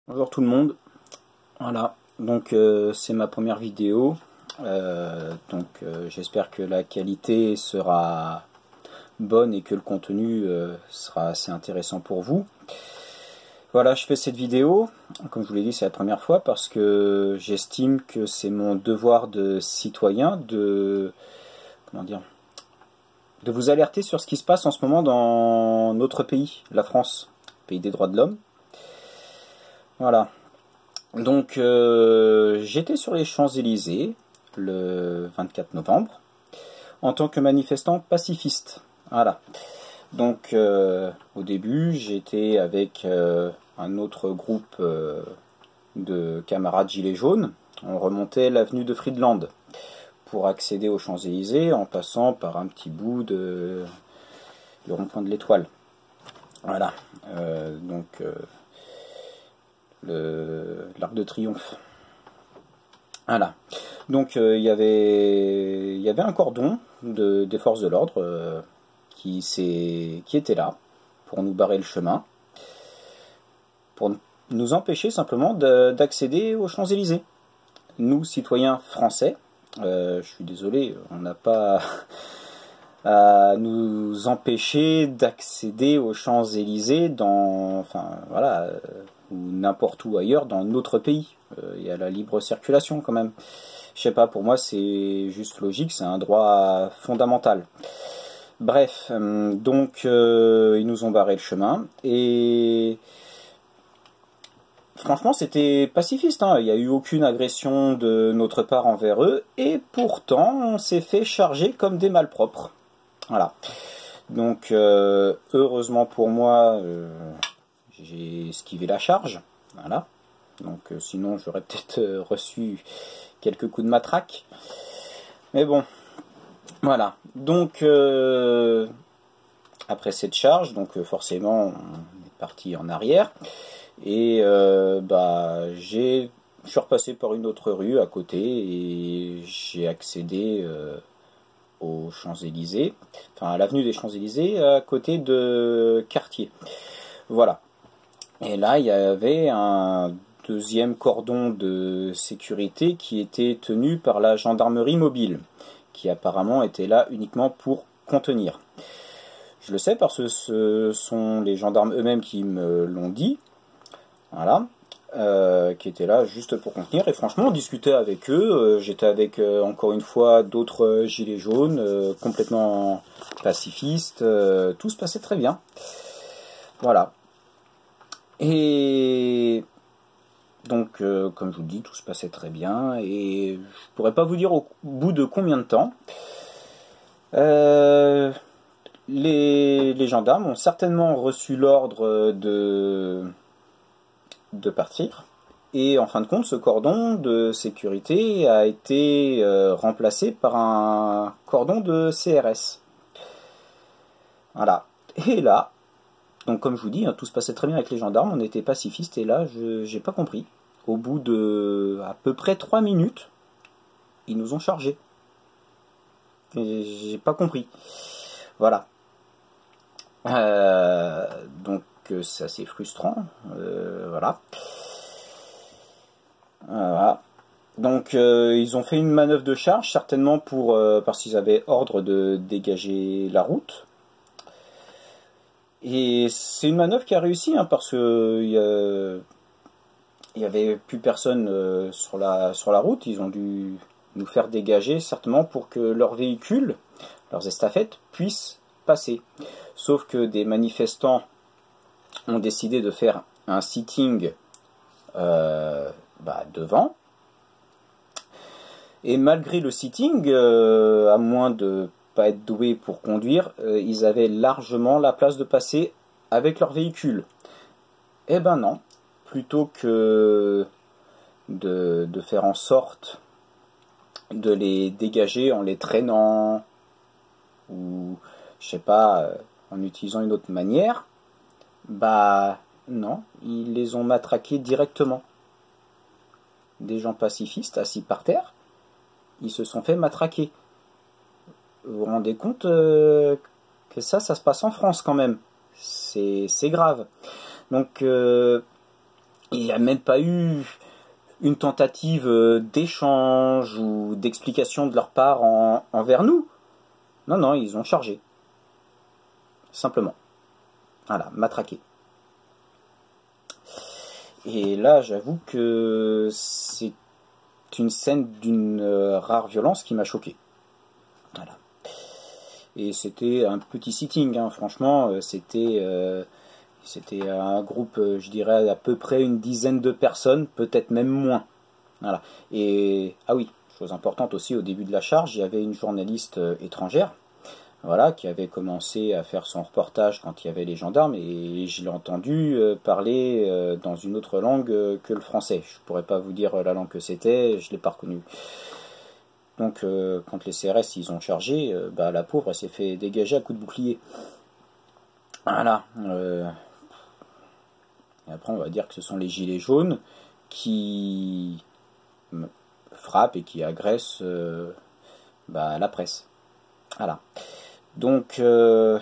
Bonjour tout le monde, voilà, donc c'est ma première vidéo, j'espère que la qualité sera bonne et que le contenu sera assez intéressant pour vous. Voilà, je fais cette vidéo, comme je vous l'ai dit c'est la première fois parce que j'estime que c'est mon devoir de citoyen de vous alerter sur ce qui se passe en ce moment dans notre pays, la France, pays des droits de l'homme. Voilà. Donc j'étais sur les Champs-Élysées le 24 novembre en tant que manifestant pacifiste. Voilà. Donc au début j'étais avec un autre groupe de camarades gilets jaunes. On remontait l'avenue de Friedland pour accéder aux Champs-Élysées en passant par un petit bout de le rond-point de l'Étoile. Voilà. L'Arc de Triomphe. Voilà. Donc il y avait un cordon des forces de l'ordre qui était là pour nous barrer le chemin, pour nous empêcher simplement d'accéder aux Champs-Élysées. Nous, citoyens français, je suis désolé, on n'a pas à nous empêcher d'accéder aux Champs-Élysées ou n'importe où ailleurs dans notre pays. Il y a la libre circulation quand même. Je sais pas, pour moi c'est juste logique, c'est un droit fondamental. Bref, ils nous ont barré le chemin et franchement c'était pacifiste, hein. Il n'y a eu aucune agression de notre part envers eux et pourtant on s'est fait charger comme des malpropres. Voilà. Donc heureusement pour moi, j'ai esquivé la charge. Voilà. Donc sinon j'aurais peut-être reçu quelques coups de matraque. Mais bon, voilà. Donc après cette charge, forcément on est parti en arrière. Et je suis repassé par une autre rue à côté et j'ai accédé aux Champs-Élysées, enfin à l'avenue des Champs-Élysées, à côté de Cartier. Voilà. Et là, il y avait un deuxième cordon de sécurité qui était tenu par la gendarmerie mobile, qui apparemment était là uniquement pour contenir. Je le sais parce que ce sont les gendarmes eux-mêmes qui me l'ont dit. Voilà. Qui étaient là juste pour contenir, et franchement on discutait avec eux, j'étais avec encore une fois d'autres gilets jaunes, complètement pacifistes, tout se passait très bien. Voilà. Et donc comme je vous le dis, tout se passait très bien, et je pourrais pas vous dire au bout de combien de temps. Les gendarmes ont certainement reçu l'ordre de partir. Et en fin de compte, ce cordon de sécurité a été remplacé par un cordon de CRS. Voilà. Et là, donc comme je vous dis, hein, tout se passait très bien avec les gendarmes, on était pacifistes, et là, j'ai pas compris. Au bout de à peu près 3 minutes, ils nous ont chargés. J'ai pas compris. Voilà. Donc c'est assez frustrant. Voilà. Voilà. Donc ils ont fait une manœuvre de charge, certainement parce qu'ils avaient ordre de dégager la route. Et c'est une manœuvre qui a réussi, hein, parce que il y avait plus personne sur la route. Ils ont dû nous faire dégager, certainement pour que leurs véhicules, leurs estafettes, puissent passer. Sauf que des manifestants ont décidé de faire un sitting devant. Et malgré le sitting, à moins de pas être doués pour conduire, ils avaient largement la place de passer avec leur véhicule. Eh ben non, plutôt que de faire en sorte de les dégager en les traînant, ou je sais pas, en utilisant une autre manière, non, ils les ont matraqués directement. Des gens pacifistes assis par terre, ils se sont fait matraquer. Vous vous rendez compte que ça se passe en France quand même. C'est grave. Donc Il n'y a même pas eu une tentative d'échange ou d'explication de leur part envers nous. Non, non, ils ont chargé. Simplement. Voilà, matraqué. Et là, j'avoue que c'est une scène d'une rare violence qui m'a choqué. Voilà. Et c'était un petit sitting, hein. Franchement, c'était un groupe, je dirais, à peu près une dizaine de personnes, peut-être même moins. Voilà. Et, ah oui, chose importante aussi, au début de la charge, il y avait une journaliste étrangère, voilà, qui avait commencé à faire son reportage quand il y avait les gendarmes, et je l'ai entendu parler dans une autre langue que le français. Je ne pourrais pas vous dire la langue que c'était, je ne l'ai pas reconnue. Donc quand les CRS ils ont chargé, bah, la pauvre elle s'est fait dégager à coups de bouclier. Voilà. Et après on va dire que ce sont les gilets jaunes qui frappent et qui agressent bah, la presse. Voilà. Donc, que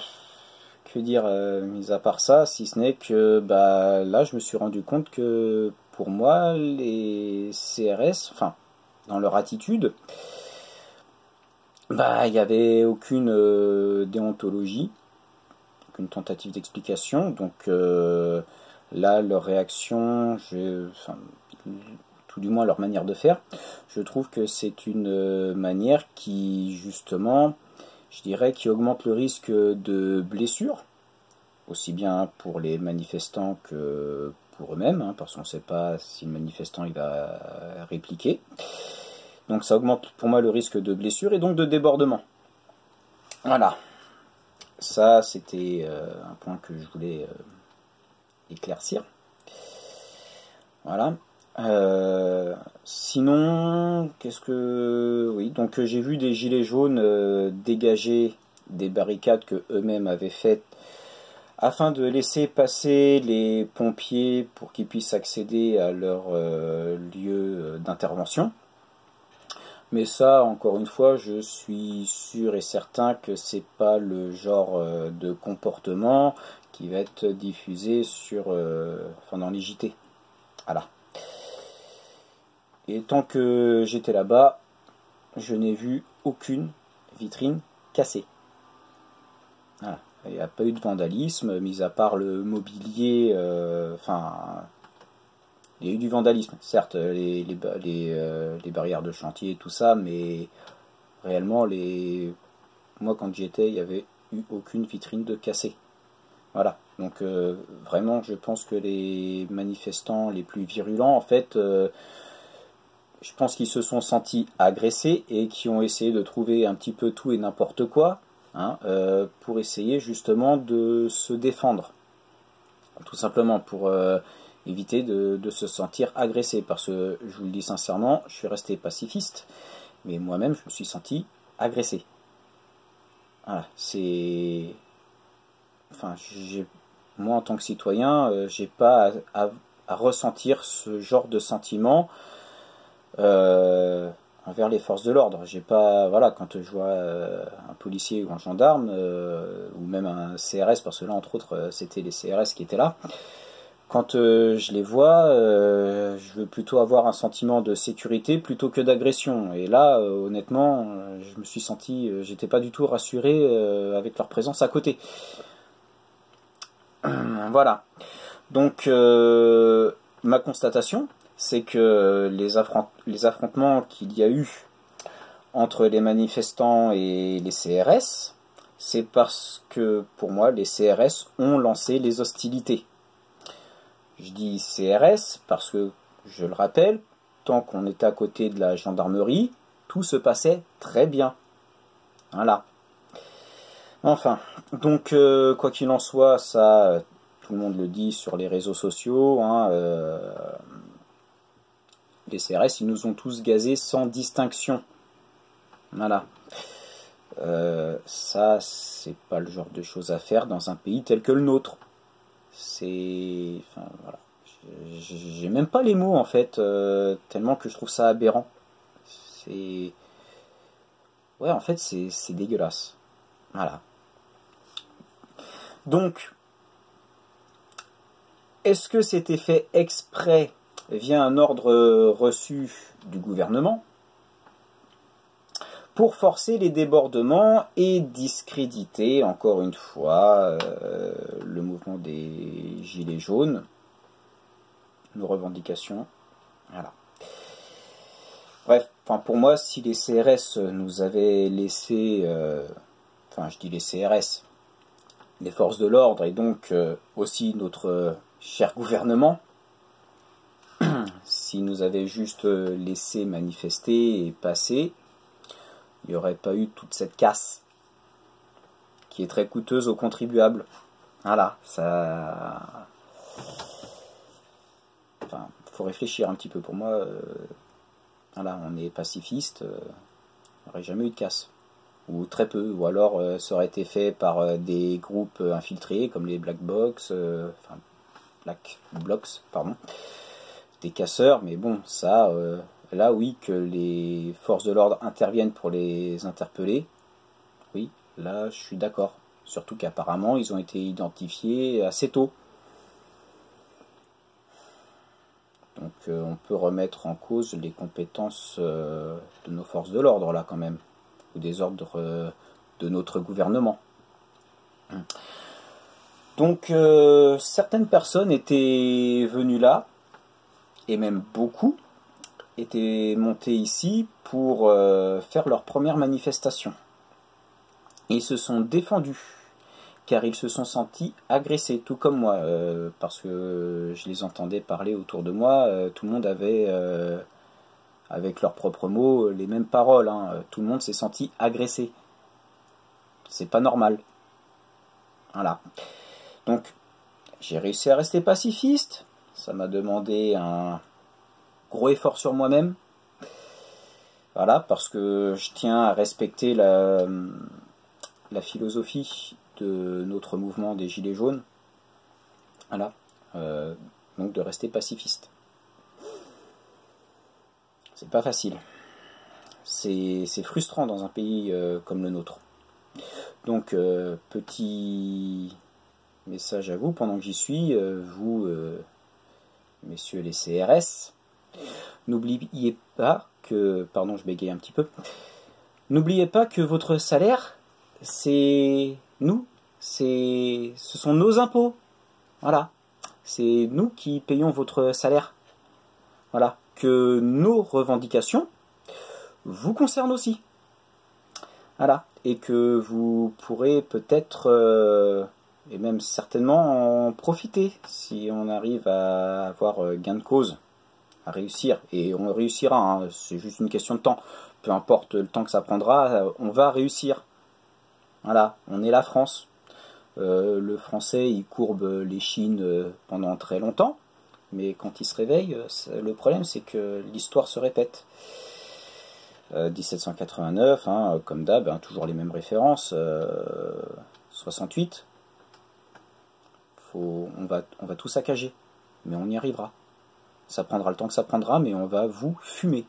dire, mis à part ça, si ce n'est que bah, là, je me suis rendu compte que pour moi, les CRS, enfin, dans leur attitude, bah, il n'y avait aucune déontologie, aucune tentative d'explication. Donc, là, leur réaction, enfin, tout du moins leur manière de faire, je trouve que c'est une manière qui, justement, je dirais, qui augmente le risque de blessures, aussi bien pour les manifestants que pour eux-mêmes, hein, parce qu'on ne sait pas si le manifestant il va répliquer. Donc ça augmente pour moi le risque de blessure et donc de débordement. Voilà. Ça, c'était un point que je voulais éclaircir. Voilà. Sinon, qu'est-ce que... Oui, donc j'ai vu des gilets jaunes dégager des barricades que eux-mêmes avaient faites afin de laisser passer les pompiers pour qu'ils puissent accéder à leur lieu d'intervention. Mais ça, encore une fois, je suis sûr et certain que c'est pas le genre de comportement qui va être diffusé enfin, dans les JT. Voilà. Et tant que j'étais là-bas, je n'ai vu aucune vitrine cassée. Voilà. Il n'y a pas eu de vandalisme, mis à part le mobilier. Enfin, il y a eu du vandalisme, certes, les barrières de chantier et tout ça, mais réellement, moi quand j'y étais, il n'y avait eu aucune vitrine de cassée. Voilà. Donc vraiment, je pense que les manifestants les plus virulents, en fait, je pense qu'ils se sont sentis agressés et qui ont essayé de trouver un petit peu tout et n'importe quoi, hein, pour essayer justement de se défendre. Tout simplement pour éviter de se sentir agressé. Parce que, je vous le dis sincèrement, je suis resté pacifiste, mais moi-même je me suis senti agressé. Voilà, c'est... Enfin, moi en tant que citoyen, j'ai pas à ressentir ce genre de sentiment envers les forces de l'ordre. J'ai pas, voilà, quand je vois un policier ou un gendarme ou même un CRS, parce que là entre autres c'était les CRS qui étaient là, quand je les vois, je veux plutôt avoir un sentiment de sécurité plutôt que d'agression. Et là, honnêtement, je me suis senti, j'étais pas du tout rassuré avec leur présence à côté. Voilà. Donc ma constatation, c'est que les affrontements qu'il y a eu entre les manifestants et les CRS, c'est parce que, pour moi, les CRS ont lancé les hostilités. Je dis CRS parce que, je le rappelle, tant qu'on était à côté de la gendarmerie, tout se passait très bien. Voilà. Enfin, donc, quoi qu'il en soit, ça, tout le monde le dit sur les réseaux sociaux, hein, les CRS, ils nous ont tous gazés sans distinction. Voilà. Ça, c'est pas le genre de choses à faire dans un pays tel que le nôtre. C'est... Enfin, voilà. J'ai même pas les mots, en fait, tellement que je trouve ça aberrant. C'est... Ouais, en fait, c'est dégueulasse. Voilà. Donc, est-ce que c'était fait exprès via un ordre reçu du gouvernement pour forcer les débordements et discréditer encore une fois le mouvement des Gilets jaunes, nos revendications, voilà. Bref, enfin pour moi, si les CRS nous avaient laissé, enfin je dis les CRS, les forces de l'ordre et donc aussi notre cher gouvernement, s'ils nous avaient juste laissé manifester et passer, il n'y aurait pas eu toute cette casse qui est très coûteuse aux contribuables. Voilà, ça... Enfin, faut réfléchir un petit peu. Pour moi, voilà, on est pacifiste, il n'y aurait jamais eu de casse. Ou très peu, ou alors ça aurait été fait par des groupes infiltrés comme les Black Blocs, pardon, des casseurs, mais bon, ça, là oui, que les forces de l'ordre interviennent pour les interpeller, oui, là je suis d'accord, surtout qu'apparemment ils ont été identifiés assez tôt. Donc on peut remettre en cause les compétences de nos forces de l'ordre là quand même, ou des ordres de notre gouvernement. Donc certaines personnes étaient venues là, et même beaucoup étaient montés ici pour faire leur première manifestation. Ils se sont défendus, car ils se sont sentis agressés, tout comme moi, parce que je les entendais parler autour de moi, tout le monde avait, avec leurs propres mots, les mêmes paroles, hein. Tout le monde s'est senti agressé. C'est pas normal. Voilà. Donc, j'ai réussi à rester pacifiste. Ça m'a demandé un gros effort sur moi-même. Voilà, parce que je tiens à respecter la philosophie de notre mouvement des Gilets jaunes. Voilà. Donc de rester pacifiste. C'est pas facile. C'est frustrant dans un pays comme le nôtre. Donc, petit message à vous pendant que j'y suis, vous, messieurs les CRS, n'oubliez pas que, pardon, je bégaye un petit peu, n'oubliez pas que votre salaire, c'est nous, ce sont nos impôts, voilà, c'est nous qui payons votre salaire, voilà, que nos revendications vous concernent aussi, voilà, et que vous pourrez peut-être, et même certainement en profiter, si on arrive à avoir gain de cause, à réussir, et on réussira, hein, c'est juste une question de temps, peu importe le temps que ça prendra, on va réussir, voilà, on est la France, le français il courbe les chines pendant très longtemps, mais quand il se réveille, le problème c'est que l'histoire se répète. 1789, hein, comme d'hab, hein, toujours les mêmes références, 68, on va tout saccager, mais on y arrivera. Ça prendra le temps que ça prendra, mais on va vous fumer.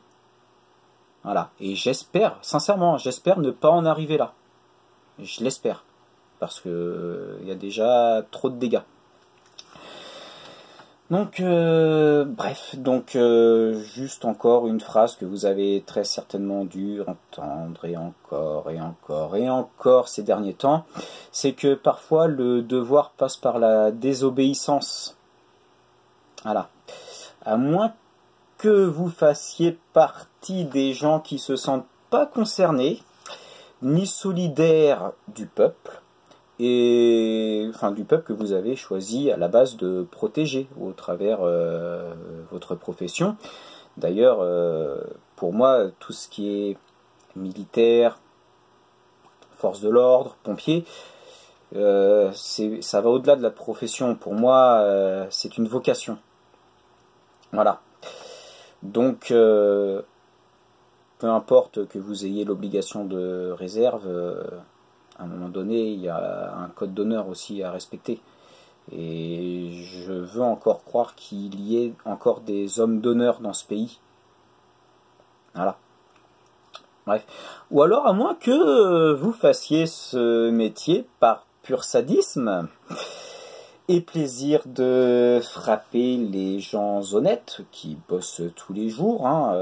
Voilà, et j'espère, sincèrement, j'espère ne pas en arriver là. Je l'espère, parce que y a déjà trop de dégâts. Donc, bref, donc juste encore une phrase que vous avez très certainement dû entendre, et encore, et encore, et encore ces derniers temps, c'est que parfois le devoir passe par la désobéissance. Voilà. À moins que vous fassiez partie des gens qui se sentent pas concernés, ni solidaires du peuple, et enfin du peuple que vous avez choisi à la base de protéger au travers votre profession. D'ailleurs, pour moi, tout ce qui est militaire, force de l'ordre, pompier, ça va au-delà de la profession. Pour moi, c'est une vocation. Voilà. Donc, peu importe que vous ayez l'obligation de réserve, à un moment donné, il y a un code d'honneur aussi à respecter. Et je veux encore croire qu'il y ait encore des hommes d'honneur dans ce pays. Voilà. Bref. Ou alors, à moins que vous fassiez ce métier par pur sadisme, et plaisir de frapper les gens honnêtes qui bossent tous les jours, hein,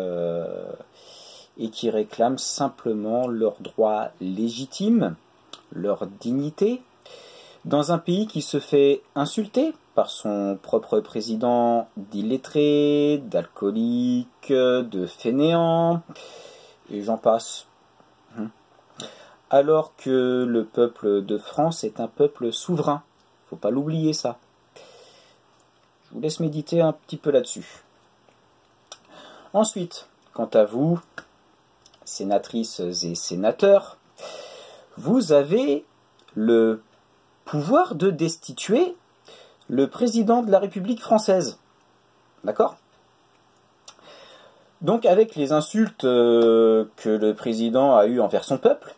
et qui réclament simplement leurs droits légitimes, leur dignité, dans un pays qui se fait insulter par son propre président d'illettré, d'alcoolique, de fainéant, et j'en passe. Alors que le peuple de France est un peuple souverain. Faut pas l'oublier, ça. Je vous laisse méditer un petit peu là-dessus. Ensuite, quant à vous, sénatrices et sénateurs, vous avez le pouvoir de destituer le président de la République française. D'accord ? Donc, avec les insultes que le président a eues envers son peuple,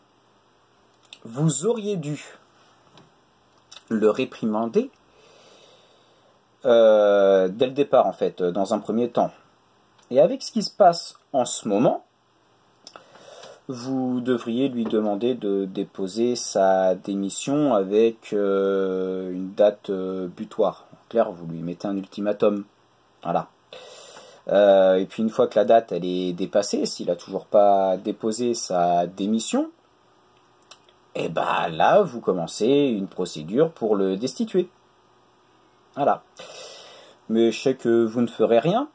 vous auriez dû le réprimander dès le départ, en fait, dans un premier temps. Et avec ce qui se passe en ce moment, vous devriez lui demander de déposer sa démission avec une date butoir. En clair, vous lui mettez un ultimatum. Voilà. Et puis une fois que la date elle est dépassée, s'il n'a toujours pas déposé sa démission, et bah là, vous commencez une procédure pour le destituer. Voilà. Mais je sais que vous ne ferez rien.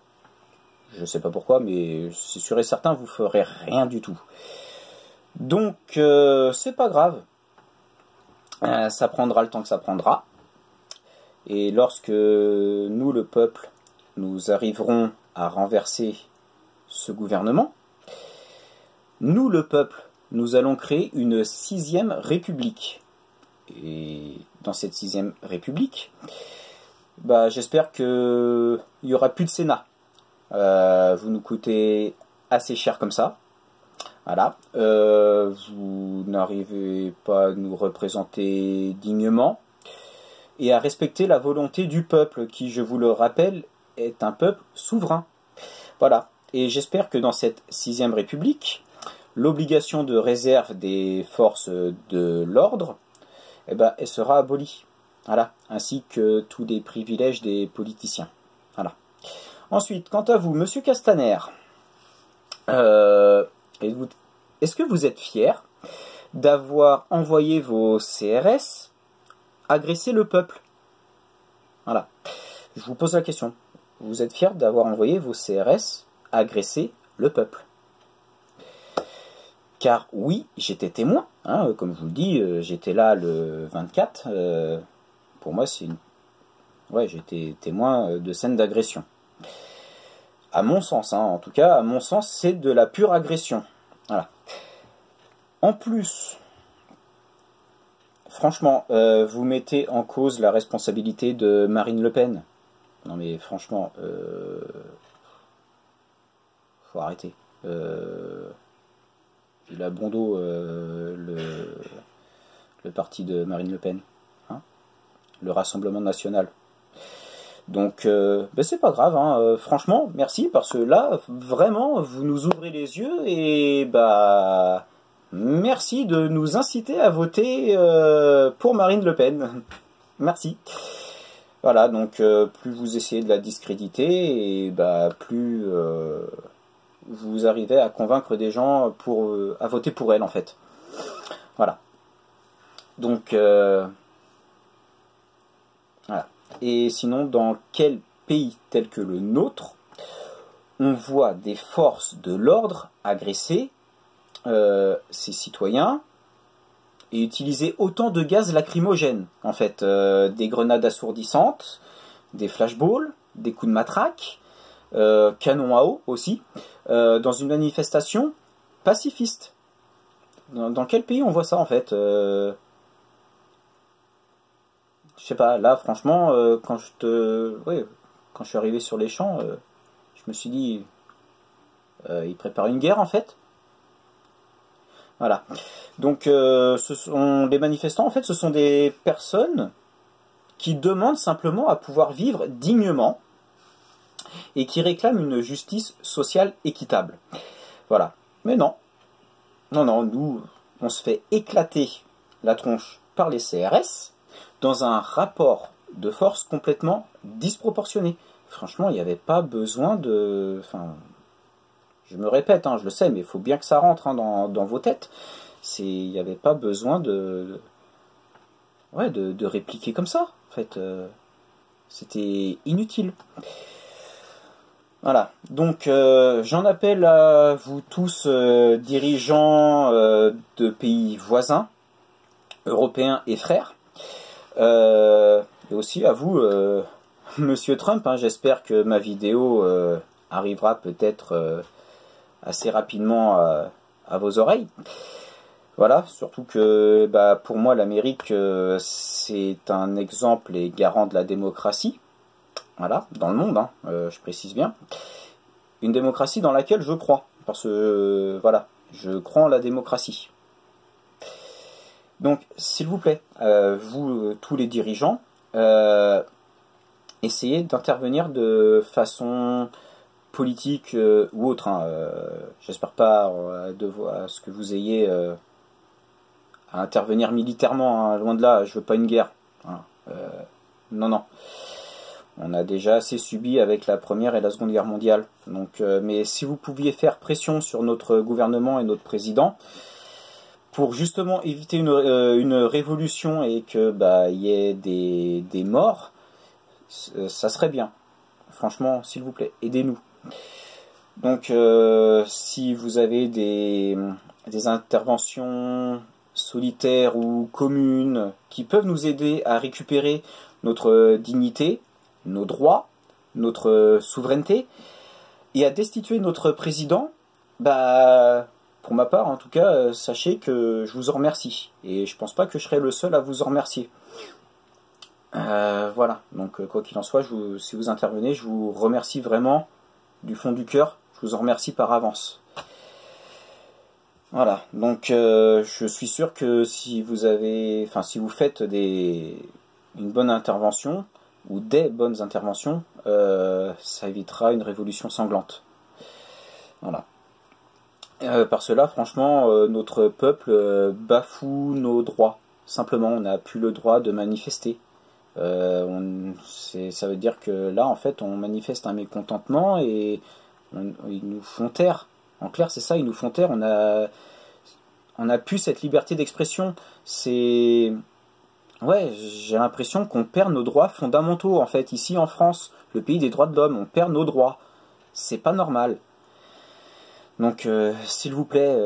Je ne sais pas pourquoi, mais c'est sûr et certain, vous ne ferez rien du tout. Donc, c'est pas grave. Ça prendra le temps que ça prendra. Et lorsque nous, le peuple, nous arriverons à renverser ce gouvernement, nous, le peuple, nous allons créer une 6e république. Et dans cette 6e république, bah, j'espère qu'il n'y aura plus de Sénat. Vous nous coûtez assez cher comme ça. Voilà. Vous n'arrivez pas à nous représenter dignement et à respecter la volonté du peuple qui, je vous le rappelle, est un peuple souverain. Voilà. Et j'espère que dans cette 6e république, l'obligation de réserve des forces de l'ordre, eh ben, elle sera abolie. Voilà. Ainsi que tous les privilèges des politiciens. Voilà. Ensuite, quant à vous, Monsieur Castaner, est-ce que vous êtes fier d'avoir envoyé vos CRS agresser le peuple? Voilà. Je vous pose la question. Vous êtes fier d'avoir envoyé vos CRS agresser le peuple? Car oui, j'étais témoin, hein, comme je vous le dis, j'étais là le 24. Pour moi, ouais, j'étais témoin de scènes d'agression. À mon sens, hein, en tout cas, à mon sens, c'est de la pure agression. Voilà. En plus, franchement, vous mettez en cause la responsabilité de Marine Le Pen. Non mais franchement, faut arrêter. Il a bon dos le parti de Marine Le Pen, hein, le Rassemblement National. Donc, ben c'est pas grave, hein, franchement, merci, parce que là, vraiment, vous nous ouvrez les yeux et bah, merci de nous inciter à voter pour Marine Le Pen. Merci. Voilà, donc plus vous essayez de la discréditer, et bah, plus vous arrivez à convaincre des gens à voter pour elle, en fait. Voilà. Donc, voilà. Et sinon, dans quel pays tel que le nôtre, on voit des forces de l'ordre agresser ses citoyens et utiliser autant de gaz lacrymogènes, en fait, des grenades assourdissantes, des flashballs, des coups de matraque, canons à eau aussi, dans une manifestation pacifiste. Dans quel pays on voit ça, en fait? Je sais pas, là franchement, quand je suis arrivé sur les champs, je me suis dit, ils préparent une guerre en fait. Voilà. Donc, ce sont les manifestants, en fait, ce sont des personnes qui demandent simplement à pouvoir vivre dignement et qui réclament une justice sociale équitable. Voilà. Mais non. Non, non, nous, on se fait éclater la tronche par les CRS dans un rapport de force complètement disproportionné. Franchement, il n'y avait pas besoin de... Enfin, je me répète, hein, je le sais, mais il faut bien que ça rentre, hein, dans vos têtes. Il n'y avait pas besoin ouais, de répliquer comme ça. En fait, c'était inutile. Voilà, donc j'en appelle à vous tous, dirigeants de pays voisins, européens et frères, et aussi à vous, Monsieur Trump, hein, j'espère que ma vidéo arrivera peut-être assez rapidement à vos oreilles. Voilà, surtout que bah, pour moi l'Amérique c'est un exemple et garant de la démocratie. Voilà, dans le monde, hein, je précise bien. Une démocratie dans laquelle je crois. Parce que, voilà, je crois en la démocratie. Donc, s'il vous plaît, vous, tous les dirigeants, essayez d'intervenir de façon politique ou autre. Hein, j'espère pas à ce que vous ayez à intervenir militairement. Hein, loin de là, je veux pas une guerre. Voilà, non, non. On a déjà assez subi avec la Première et la Seconde Guerre mondiale. Donc, mais si vous pouviez faire pression sur notre gouvernement et notre président pour justement éviter une révolution et que bah, y ait des morts, ça serait bien. Franchement, s'il vous plaît, aidez-nous. Donc, si vous avez des interventions solitaires ou communes qui peuvent nous aider à récupérer notre dignité, nos droits, notre souveraineté, et à destituer notre président, bah, pour ma part en tout cas, sachez que je vous en remercie. Et je pense pas que je serai le seul à vous en remercier. Voilà, donc quoi qu'il en soit, si vous intervenez, je vous remercie vraiment du fond du cœur, je vous en remercie par avance. Voilà, donc je suis sûr que si vous faites une bonne intervention, ou des bonnes interventions, ça évitera une révolution sanglante. Voilà. Par cela, franchement, notre peuple bafoue nos droits. Simplement, on n'a plus le droit de manifester. Ça veut dire que là, en fait, on manifeste un mécontentement et ils nous font taire. En clair, c'est ça, ils nous font taire. On a plus cette liberté d'expression. Ouais, j'ai l'impression qu'on perd nos droits fondamentaux, en fait. Ici, en France, le pays des droits de l'homme, on perd nos droits. C'est pas normal. Donc, s'il vous plaît,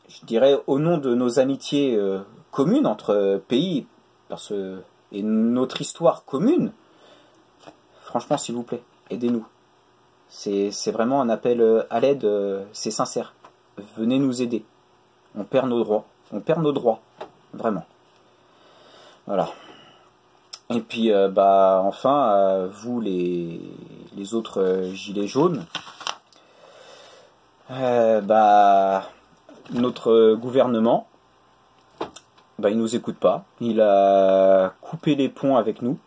je dirais, au nom de nos amitiés communes entre pays, et notre histoire commune, franchement, s'il vous plaît, aidez-nous. C'est vraiment un appel à l'aide, c'est sincère. Venez nous aider. On perd nos droits. On perd nos droits. Vraiment. Voilà. Et puis, bah, enfin, vous, les autres gilets jaunes, bah, notre gouvernement, bah, il nous écoute pas. Il a coupé les ponts avec nous.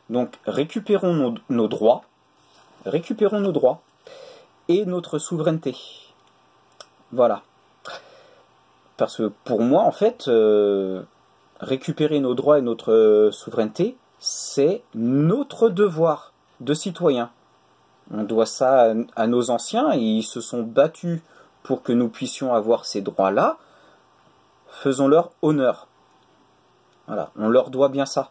Donc, récupérons nos droits. Récupérons nos droits. Et notre souveraineté. Voilà. Parce que pour moi, en fait, récupérer nos droits et notre souveraineté, c'est notre devoir de citoyen. On doit ça à nos anciens, ils se sont battus pour que nous puissions avoir ces droits-là. Faisons-leur honneur. Voilà, on leur doit bien ça.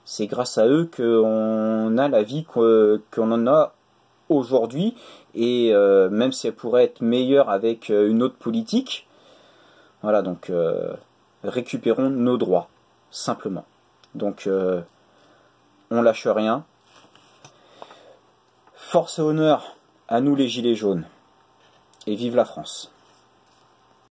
C'est grâce à eux qu'on a la vie qu'on en a aujourd'hui, et même si elle pourrait être meilleure avec une autre politique, voilà, donc récupérons nos droits, simplement. Donc on lâche rien. Force et honneur à nous les gilets jaunes. Et vive la France.